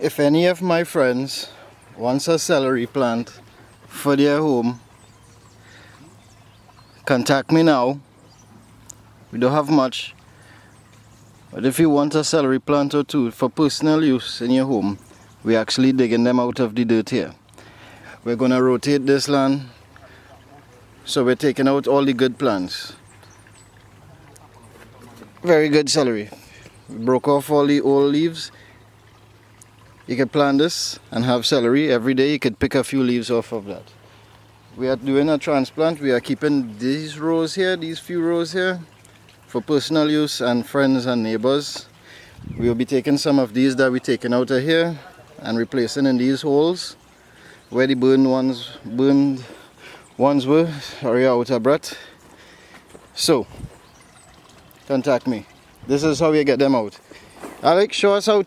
If any of my friends wants a celery plant for their home, contact me now. We don't have much, but if you want a celery plant or two for personal use in your home, we're actually digging them out of the dirt here. We're going to rotate this land, so we're taking out all the good plants. Very good celery. We broke off all the old leaves. You could plant this and have celery every day. You could pick a few leaves off of that. We are doing a transplant. We are keeping these rows here, these few rows here, for personal use and friends and neighbors. We will be taking some of these that we're taking out of here and replacing in these holes where the burned ones were. Sorry, out of breath. So, contact me. This is how we get them out. Alex, show us how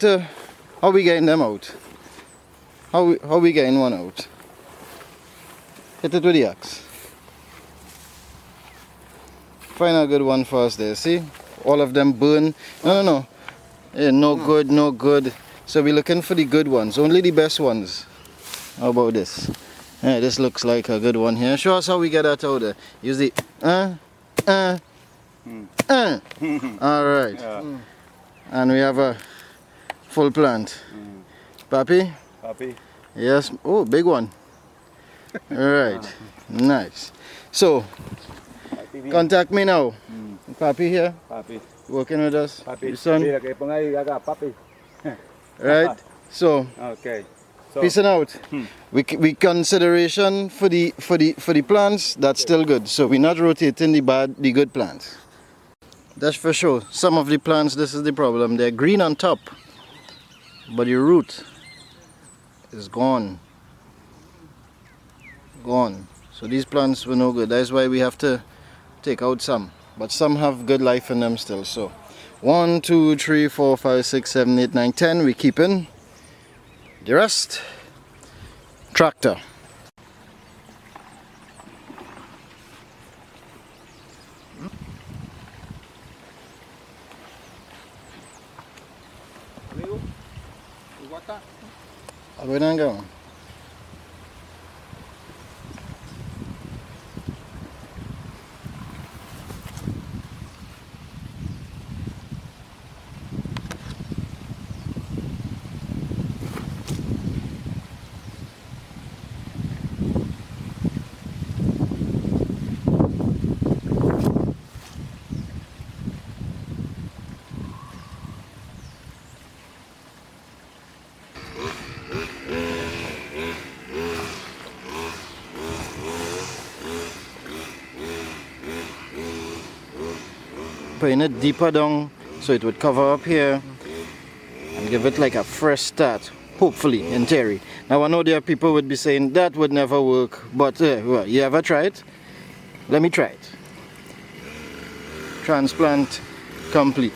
we getting them out. How we getting one out. Hit it with the axe. Find a good one for us there. See? All of them burn. No. Yeah, no good, no good. So we're looking for the good ones. Only the best ones. How about this? Yeah, this looks like a good one here. Show us how we get that out there. Use the Alright. Yeah. And we have a full plant. Papi? Papi? Yes. Oh, big one. Alright. Nice. So, contact me now. Papi here. Papi. Working with us. Papi. Your son. Papi. Right. So. Okay. So, peace out. We consideration for the plants. That's still good. So we're not rotating the good plants. That's for sure. Some of the plants, this is the problem. They're green on top, but the root is gone. Gone. So these plants were no good. That's why we have to take out some. But some have good life in them still. So 1, 2, 3, 4, 5, 6, 7, 8, 9, 10. We keep in. The rest, tractor. Go. Putting it deeper down so it would cover up here and give it like a fresh start, hopefully, in theory. Now I know there are people would be saying that would never work, but well, you ever try it? Let me try it. Transplant complete.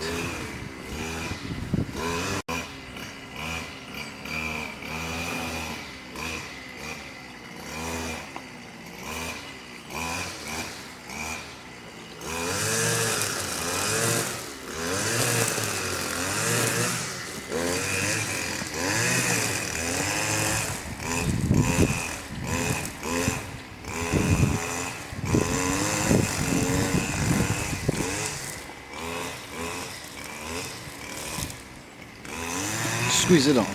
Squeeze it on.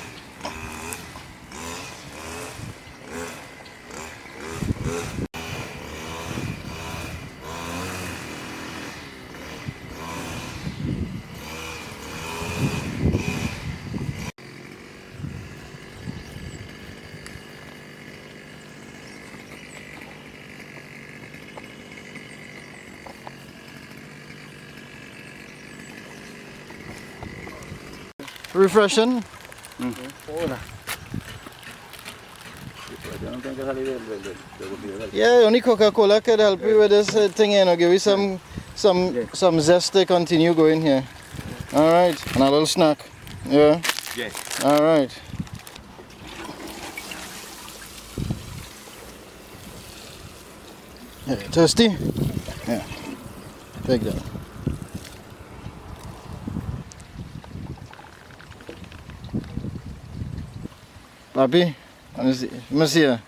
Refreshing. Yeah, only Coca-Cola could help you with this thing, you know, give you some zest to continue going here. All right, and a little snack. Yeah. Yes. All right. Yeah, thirsty? Yeah. Take that. Papi, let me see here.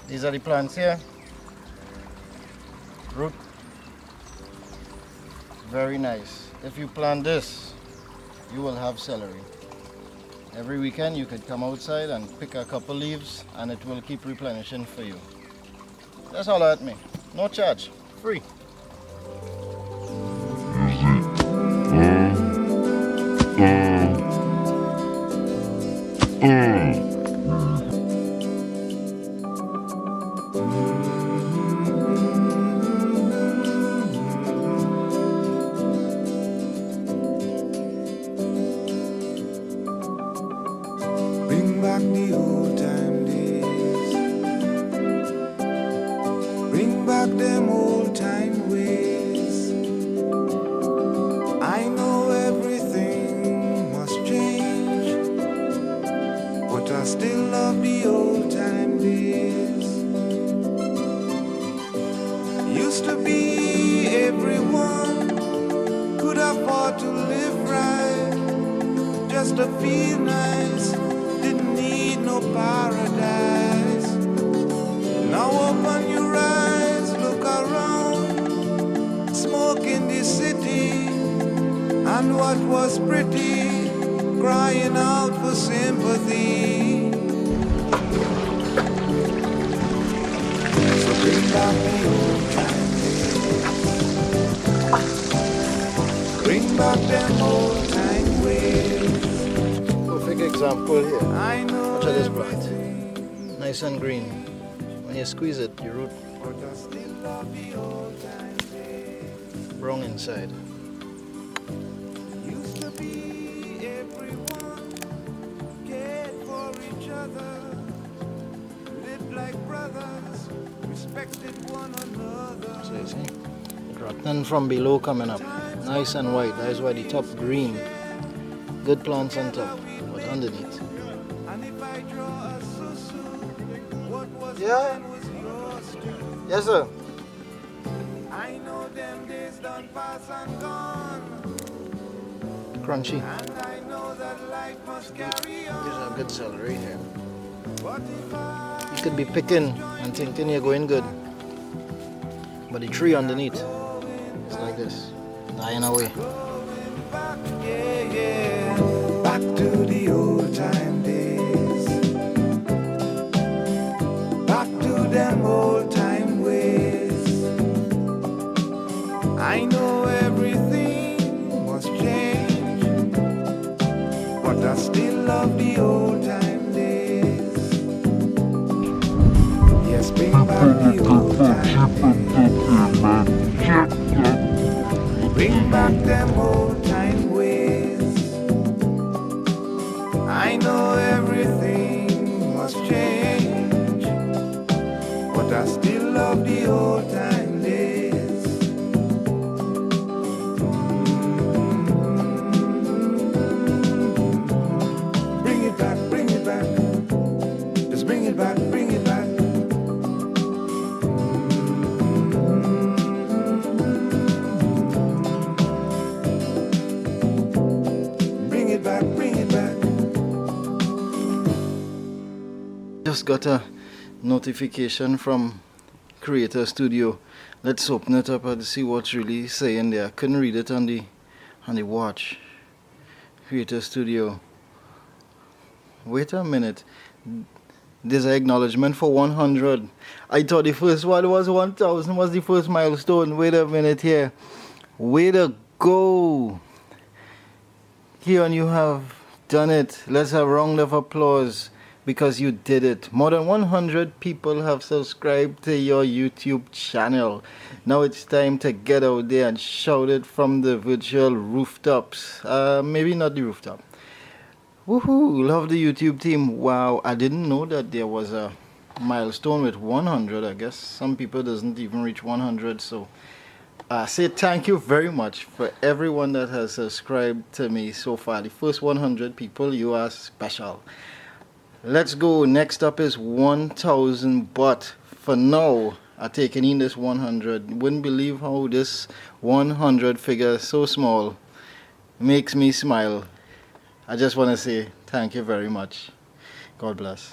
These are the plants here. Root. Very nice. If you plant this, you will have celery. Every weekend you could come outside and pick a couple leaves and it will keep replenishing for you. That's all at me. No charge. Free. Bring back the old time days. Bring back them old time ways. I know everything must change, but I still love the old time days. Used to be everyone could afford to live right, just to feel nice, didn't need no paradise. Now open your eyes, look around, smoke in the city, and what was pretty, crying out for sympathy. So bring back the old time days. Bring back them old time ways. Perfect example here. I know Watch out this everything, plant. Nice and green. When you squeeze it, you root but I still love the old time days. brown inside. Used to be everyone cared for each other, lived like brothers, respected one another. So you see, rotten from below coming up. Nice and white. That is why the top green. Good plants on top, but underneath. And if I draw a susu, what was Yeah. mine was yours too. Yes, sir. I know them days done pass and gone, Crunchy. and I know that life must carry These on. are good celery here. But if I You could be picking and thinking you're going good, but the tree underneath is like this, dying away. back, yeah, yeah, back to the old time days, back to them old time ways. I know everything must change, but I still love the old time days. Yes, bring back the old time days. Bring back them old time ways. I know everything must change, but I still love the old time days. Bring it back, bring it back. Just bring it back, bring it back. Bring it back, bring it back. Just got a notification from Creator Studio. Let's open it up and see what's really saying there. I couldn't read it on the watch. Creator Studio. Wait a minute. There's an acknowledgement for 100. I thought the first one was 1000 was the first milestone. Wait a minute here. Way to go. Here you have done it. Let's have a round of applause because you did it. More than 100 people have subscribed to your YouTube channel. Now it's time to get out there and shout it from the virtual rooftops. Maybe not the rooftop. Woohoo! Love the YouTube team. Wow, I didn't know that there was a milestone with 100. I guess some people doesn't even reach 100. So say thank you very much for everyone that has subscribed to me so far. The first 100 people, you are special. Let's go. Next up is 1000, but for now I'm taking in this 100. Wouldn't believe how this 100 figure so small makes me smile. I just want to say thank you very much. God bless.